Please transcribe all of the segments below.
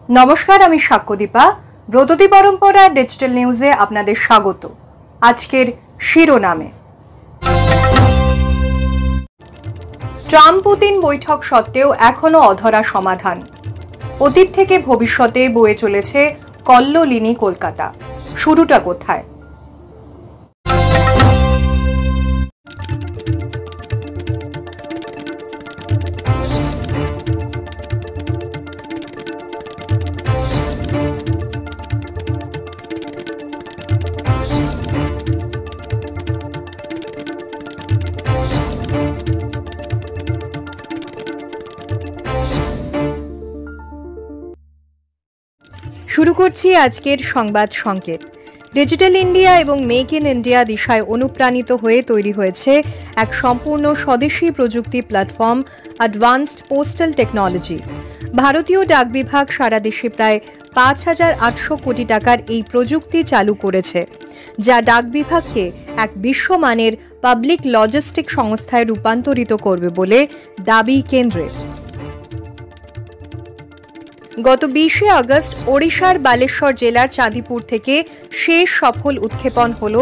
নমস্কার, আমি সাক্ষ্যদীপা। ব্রততী পরম্পরা ডিজিটাল নিউজে আপনাদের স্বাগত। আজকের শিরোনামে, ট্রাম্প পুতিন বৈঠক সত্ত্বেও এখনো অধরা সমাধান। অতীত থেকে ভবিষ্যতে বয়ে চলেছে কল্লোলিনী কলকাতা। শুরুটা কোথায়? শুরু করছি আজকের সংবাদ সংকেত। ডিজিটাল ইন্ডিয়া এবং মেক ইন ইন্ডিয়া দিশায় অনুপ্রাণিত হয়ে তৈরি হয়েছে এক সম্পূর্ণ স্বদেশী প্রযুক্তি প্ল্যাটফর্ম অ্যাডভান্সড পোস্টাল টেকনোলজি। ভারতীয় ডাক বিভাগ সারা দেশে প্রায় ৫,৮০০ কোটি টাকার এই প্রযুক্তি চালু করেছে, যা ডাক বিভাগকে এক বিশ্বমানের পাবলিক লজিস্টিক সংস্থায় রূপান্তরিত করবে বলে দাবি কেন্দ্রের। গত ২০শে আগস্ট ওড়িশার বালেশ্বর জেলার চাঁদিপুর থেকে শেষ সফল উৎক্ষেপণ হল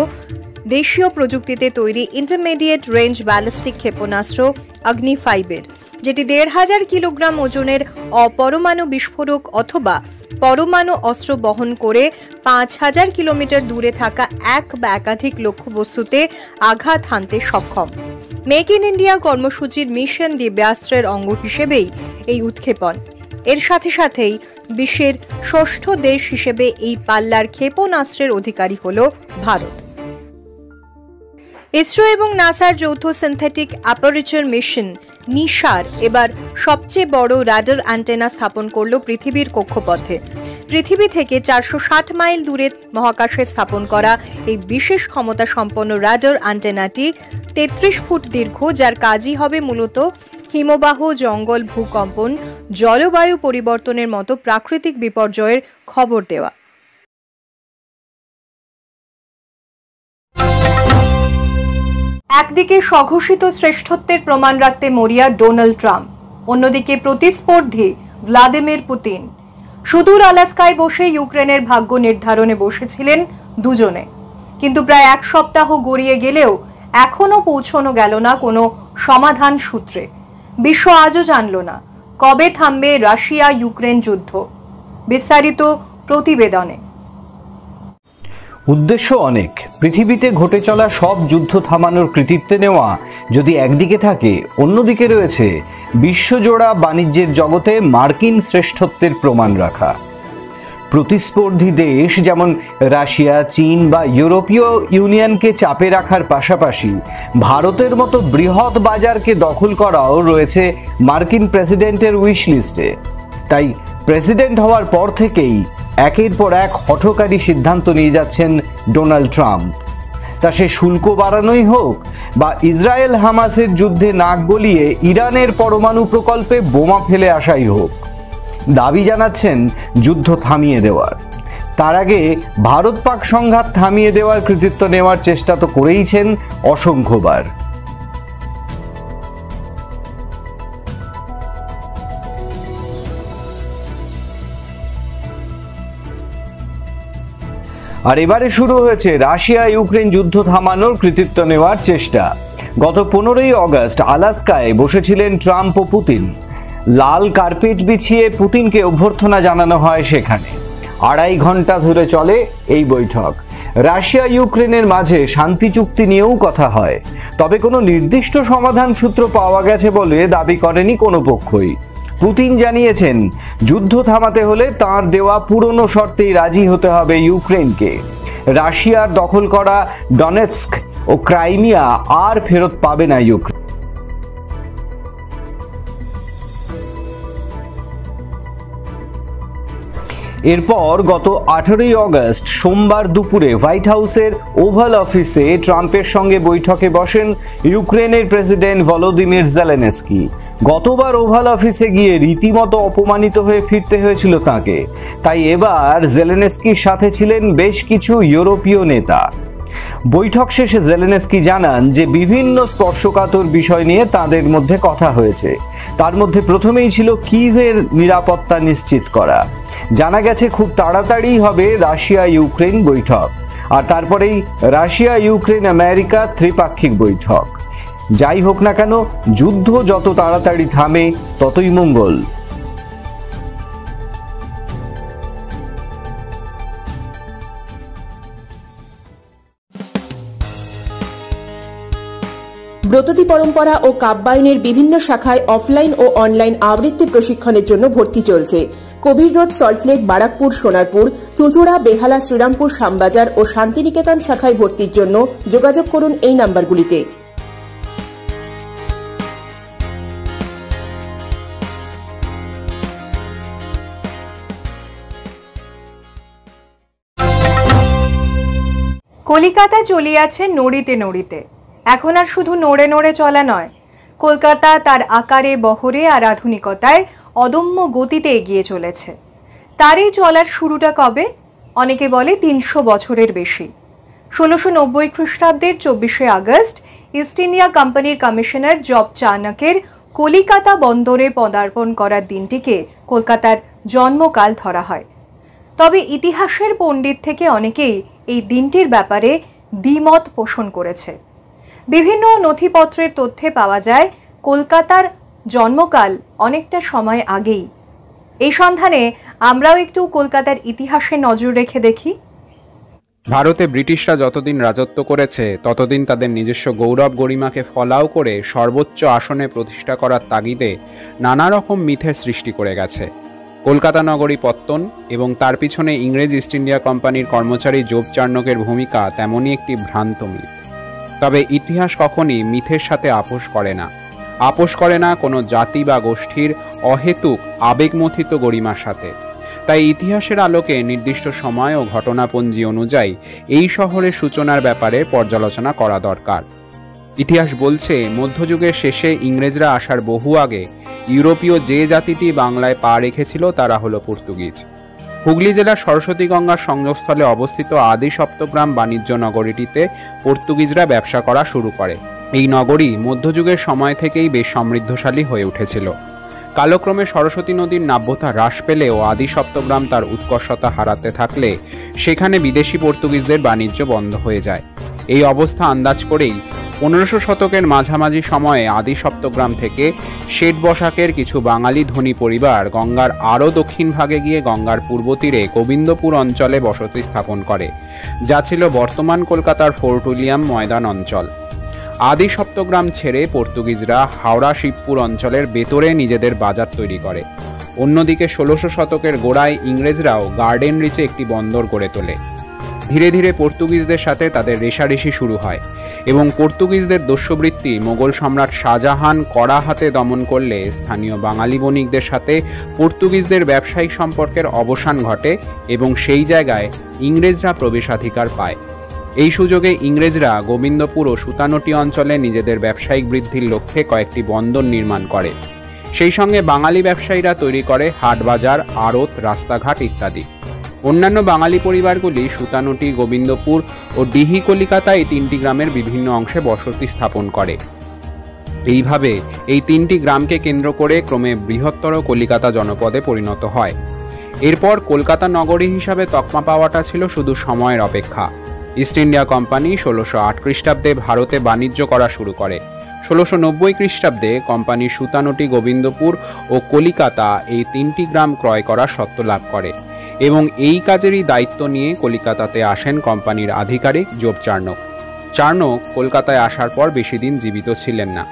দেশীয় প্রযুক্তিতে তৈরি ইন্টারমিডিয়েট রেঞ্জ ব্যালিস্টিক ক্ষেপণাস্ত্র অগ্নি 5-এর, যেটি ১,৫০০ কিলোগ্রাম ওজনের অপরমাণু বিস্ফোরক অথবা পরমাণু অস্ত্র বহন করে ৫,০০০ কিলোমিটার দূরে থাকা এক বা একাধিক লক্ষ্যবস্তুতে আঘাত হানতে সক্ষম। মেক ইন ইন্ডিয়া কর্মসূচির মিশন দিব্যাস্ত্রের অঙ্গ হিসেবেই এই উৎক্ষেপণ। এর সাথে সাথেই বিশ্বের ষষ্ঠ দেশ হিসেবে এই পাল্লার ক্ষেপণাস্ত্রের অধিকারী হল ভারত। ইসরো এবং নাসার যৌথ সিনথেটিক অ্যাপারেচার মিশন নিশার এবার সবচেয়ে বড় রাডার অ্যান্টেনা স্থাপন করল পৃথিবীর কক্ষপথে। পৃথিবী থেকে ৪৬০ মাইল দূরে মহাকাশে স্থাপন করা এই বিশেষ ক্ষমতা সম্পন্ন রাডার অ্যান্টেনাটি ৩৩ ফুট দীর্ঘ, যার কাজই হবে মূলত হিমবাহ, জঙ্গল, ভূকম্পন, জলবায়ু পরিবর্তনের মতো প্রাকৃতিক বিপর্যয়ের খবর দেওয়া। একদিকে স্বঘোষিত শ্রেষ্ঠত্বের প্রমাণ রাখতে মরিয়া ডোনাল্ড ট্রাম্প, অন্যদিকে প্রতিস্পর্ধী ভ্লাদিমির পুতিন। সুদূর আলাস্কায় বসে ইউক্রেনের ভাগ্য নির্ধারণে বসেছিলেন দুজনে, কিন্তু প্রায় এক সপ্তাহ গড়িয়ে গেলেও এখনো পৌঁছানো গেল না কোনো সমাধান সূত্রে। বিশ্ব আজও জানল না কবে থামবে রাশিয়া ইউক্রেন যুদ্ধ। বিস্তারিত প্রতিবেদনে। উদ্দেশ্য অনেক। পৃথিবীতে ঘটে চলা সব যুদ্ধ থামানোর কৃতিত্বে নেওয়া যদি একদিকে থাকে, অন্যদিকে রয়েছে বিশ্বজোড়া বাণিজ্যের জগতে মার্কিন শ্রেষ্ঠত্বের প্রমাণ রাখা। প্রতিস্পর্ধী দেশ যেমন রাশিয়া, চীন বা ইউরোপীয় ইউনিয়নকে চাপে রাখার পাশাপাশি ভারতের মতো বৃহৎ বাজারকে দখল করাও রয়েছে মার্কিন প্রেসিডেন্টের উইশ লিস্টে। তাই প্রেসিডেন্ট হওয়ার পর থেকেই একের পর এক হঠকারী সিদ্ধান্ত নিয়ে যাচ্ছেন ডোনাল্ড ট্রাম্প। তা সে শুল্ক বাড়ানোই হোক বা ইসরায়েল হামাসের যুদ্ধে নাক গলিয়ে ইরানের পরমাণু প্রকল্পে বোমা ফেলে আসাই হোক, দাবি জানাচ্ছেন যুদ্ধ থামিয়ে দেওয়ার। তার আগে ভারত পাক সংঘাত থামিয়ে দেওয়ার কৃতিত্ব নেওয়ার চেষ্টা তো করেইছেন অসংখ্যবার। আর এবারে শুরু হয়েছে রাশিয়া ইউক্রেন যুদ্ধ থামানোর কৃতিত্ব নেওয়ার চেষ্টা। গত 15ই আগস্ট আলাস্কায় বসেছিলেন ট্রাম্প ও পুতিন। লাল কার্পেট বিছিয়ে পুতিনকে অভ্যর্থনা জানানো হয় সেখানে। 2.5 ঘন্টা ধরে চলে এই বৈঠক। রাশিয়া ইউক্রেনের মাঝে শান্তি চুক্তি নিয়েও কথা হয়, তবে কোনো নির্দিষ্ট সমাধান সূত্র পাওয়া গেছে বলে দাবি করেনি কোনো পক্ষই। পুতিন জানিয়েছেন যুদ্ধ থামাতে হলে তাঁর দেওয়া পুরনো শর্তেই রাজি হতে হবে ইউক্রেনকে। রাশিয়ার দখল করা ডনেৎস্ক ও ক্রাইমিয়া আর ফেরত পাবে না ইউক্রেন। এরপর গত 18ই আগস্ট সোমবার দুপুরে হোয়াইট হাউসের ওভাল অফিসে ট্রাম্পের সঙ্গে বৈঠকে বসেন ইউক্রেনের প্রেসিডেন্ট ভলোদিমির জেলেনস্কি। গতবার ওভাল অফিসে গিয়ে রীতিমতো অপমানিত হয়ে ফিরতে হয়েছিল তাকে, তাই এবার জেলেনস্কির সাথে ছিলেন বেশ কিছু ইউরোপীয় নেতা। বৈঠক শেষে জেলেনস্কি জানান যে বিভিন্ন স্পর্শকাতর বিষয় নিয়ে তাদের মধ্যে কথা হয়েছে। তার মধ্যে প্রথমেই ছিল কিয়েভের নিরাপত্তা নিশ্চিত করা। জানা গেছে খুব তাড়াতাড়ি হবে রাশিয়া ইউক্রেন বৈঠক, আর তারপরেই রাশিয়া ইউক্রেন আমেরিকা ত্রিপাক্ষিক বৈঠক। যাই হোক না কেন, যুদ্ধ যত তাড়াতাড়ি থামে ততই মঙ্গল। ব্রততী পরম্পরা ও কাব্যায়নের বিভিন্ন শাখায় অফলাইন ও অনলাইন আবৃত্তি প্রশিক্ষণের জন্য ভর্তি চলছে। কবির রোড, সল্টলেক, বারাকপুর, সোনারপুর, চুঁচুড়া, বেহালা, শ্রীরামপুর, শ্যামবাজার ও শান্তিনিকেতন শাখায় ভর্তির জন্য যোগাযোগ করুন এই নাম্বারগুলিতে। কলিকাতা চলিয়াছে নড়িতে নড়িতে। এখন আর শুধু নড়ে নড়ে চলা নয়, কলকাতা তার আকারে, বহরে আর আধুনিকতায় অদম্য গতিতে এগিয়ে চলেছে। তারই চলার শুরুটা কবে? অনেকে বলে 300 বছরের বেশি। 1690 খ্রিস্টাব্দের 24শে আগস্ট ইস্ট ইন্ডিয়া কোম্পানির কমিশনার জব চাণক্যের কলিকাতা বন্দরে পদার্পণ করার দিনটিকে কলকাতার জন্মকাল ধরা হয়। তবে ইতিহাসের পণ্ডিত থেকে অনেকেই এই দিনটির ব্যাপারে দ্বিমত পোষণ করেছে। বিভিন্ন নথিপত্রের তথ্যে পাওয়া যায় কলকাতার জন্মকাল অনেকটা সময় আগেই। এই সন্ধানে আমরাও একটু কলকাতার ইতিহাসে নজর রেখে দেখি। ভারতে ব্রিটিশরা যতদিন রাজত্ব করেছে ততদিন তাদের নিজস্ব গৌরব গরিমাকে ফলাও করে সর্বোচ্চ আসনে প্রতিষ্ঠা করার তাগিদে নানা রকম মিথের সৃষ্টি করে গেছে। কলকাতা নগরী পত্তন এবং তার পিছনে ইংরেজ ইস্ট ইন্ডিয়া কোম্পানির কর্মচারী জব চাণক্যের ভূমিকা তেমনই একটি ভ্রান্ত মিথ। তবে ইতিহাস কখনই মিথের সাথে আপোষ করে না কোনো জাতি বা গোষ্ঠীর অহেতুক আবেগমথিত গরিমার সাথে। তাই ইতিহাসের আলোকে নির্দিষ্ট সময় ও ঘটনাপঞ্জি অনুযায়ী এই শহরের সূচনার ব্যাপারে পর্যালোচনা করা দরকার। ইতিহাস বলছে মধ্যযুগের শেষে ইংরেজরা আসার বহু আগে ইউরোপীয় যে জাতিটি বাংলায় পা রেখেছিল তারা হলো পর্তুগিজ। হুগলি জেলার সরস্বতী গঙ্গার সংযোগস্থলে অবস্থিত আদি সপ্তগ্রাম বাণিজ্য নগরীটিতে পর্তুগিজরা ব্যবসা করা শুরু করে। এই নগরী মধ্যযুগের সময় থেকেই বেশ সমৃদ্ধশালী হয়ে উঠেছিল। কালক্রমে সরস্বতী নদীর নাব্যতা হ্রাস পেলেও আদি সপ্তগ্রাম তার উৎকর্ষতা হারাতে থাকলে সেখানে বিদেশি পর্তুগিজদের বাণিজ্য বন্ধ হয়ে যায়। এই অবস্থা আন্দাজ করেই 1500 শতকের মাঝামাঝি সময়ে আদি সপ্তগ্রাম থেকে শেঠ বসাকের কিছু বাঙালি ধনী পরিবার গঙ্গার আরও দক্ষিণ ভাগে গিয়ে গঙ্গার পূর্ব তীরে গোবিন্দপুর অঞ্চলে বসতি স্থাপন করে, যা ছিল বর্তমান কলকাতার ফোর্ট উইলিয়াম ময়দান অঞ্চল। আদি সপ্তগ্রাম ছেড়ে পর্তুগিজরা হাওড়া শিবপুর অঞ্চলের ভেতরে নিজেদের বাজার তৈরি করে। অন্যদিকে 1600 শতকের গোড়ায় ইংরেজরাও গার্ডেন রিচে একটি বন্দর গড়ে তোলে। ধীরে ধীরে পর্তুগিজদের সাথে তাদের রেষারেষি শুরু হয় এবং পর্তুগিজদের দস্যুবৃত্তি মোগল সম্রাট শাহজাহান কড়া হাতে দমন করলে স্থানীয় বাঙালি বণিকদের সাথে পর্তুগিজদের ব্যবসায়িক সম্পর্কের অবসান ঘটে এবং সেই জায়গায় ইংরেজরা প্রবেশাধিকার পায়। এই সুযোগে ইংরেজরা গোবিন্দপুর ও সুতানটি অঞ্চলে নিজেদের ব্যবসায়িক বৃদ্ধির লক্ষ্যে কয়েকটি বন্দর নির্মাণ করে। সেই সঙ্গে বাঙালি ব্যবসায়ীরা তৈরি করে হাটবাজার, আড়ত, রাস্তাঘাট ইত্যাদি। অন্যান্য বাঙালি পরিবারগুলি সুতানটি, গোবিন্দপুর ও ডিহি কলিকাতা এই 3টি গ্রামের বিভিন্ন অংশে বসতি স্থাপন করে। এইভাবে এই 3টি গ্রামকে কেন্দ্র করে ক্রমে বৃহত্তর কলিকাতা জনপদে পরিণত হয়। এরপর কলকাতা নগরী হিসাবে তকমা পাওয়াটা ছিল শুধু সময়ের অপেক্ষা। ইস্ট ইন্ডিয়া কোম্পানি 1608 খ্রিস্টাব্দে ভারতে বাণিজ্য করা শুরু করে। 1690 খ্রিস্টাব্দে কোম্পানি সুতানটি, গোবিন্দপুর ও কলিকাতা এই 3টি গ্রাম ক্রয় করার সত্ত্ব লাভ করে এবং এই কাজেরই দায়িত্ব নিয়ে কলিকাতাতে আসেন কোম্পানির আধিকারিক জব চাণক্য। কলকাতায় আসার পর বেশি দিন জীবিত ছিলেন না।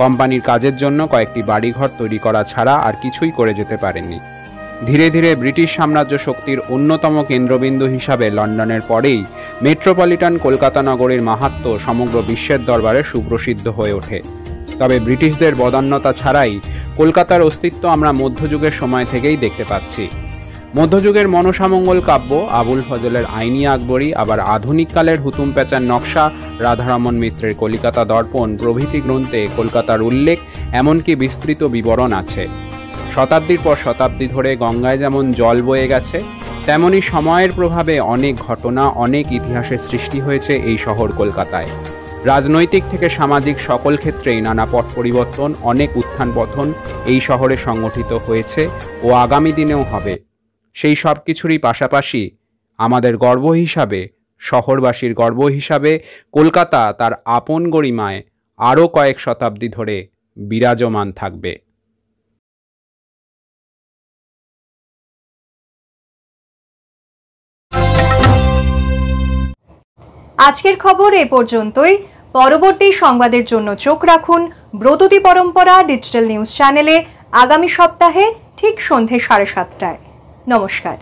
কোম্পানির কাজের জন্য কয়েকটি বাড়িঘর তৈরি করা ছাড়া আর কিছুই করে যেতে পারেননি। ধীরে ধীরে ব্রিটিশ সাম্রাজ্য শক্তির অন্যতম কেন্দ্রবিন্দু হিসাবে লন্ডনের পরেই মেট্রোপলিটন কলকাতা নগরীর মাহাত্ম্য সমগ্র বিশ্বের দরবারে সুপ্রসিদ্ধ হয়ে ওঠে। তবে ব্রিটিশদের বদান্যতা ছাড়াই কলকাতার অস্তিত্ব আমরা মধ্যযুগের সময় থেকেই দেখতে পাচ্ছি। মধ্যযুগের মনসামঙ্গল কাব্য, আবুল ফজলের আইনি আকবরী, আবার আধুনিক কালের হুতুম প্যাঁচার নকশা, রাধারমণ মিত্রের কলিকাতা দর্পণ প্রভৃতি গ্রন্থে কলকাতার উল্লেখ, এমনকি বিস্তৃত বিবরণ আছে। শতাব্দীর পর শতাব্দী ধরে গঙ্গায় যেমন জল বয়ে গেছে, তেমনি সময়ের প্রভাবে অনেক ঘটনা, অনেক ইতিহাসের সৃষ্টি হয়েছে এই শহর কলকাতায়। রাজনৈতিক থেকে সামাজিক সকল ক্ষেত্রেই নানা পট পরিবর্তন, অনেক উত্থান পতন এই শহরে সংগঠিত হয়েছে ও আগামী দিনেও হবে। সেই সব কিছুরই পাশাপাশি আমাদের গর্ব হিসাবে, শহরবাসীর গর্ব হিসাবে কলকাতা তার আপন গরিমায় আরও কয়েক শতাব্দী ধরে বিরাজমান থাকবে। আজকের খবর এ পর্যন্তই। পরবর্তী সংবাদের জন্য চোখ রাখুন ব্রততী পরম্পরা ডিজিটাল নিউজ চ্যানেলে আগামী সপ্তাহে ঠিক সন্ধে 7:30টায়। নমস্কার।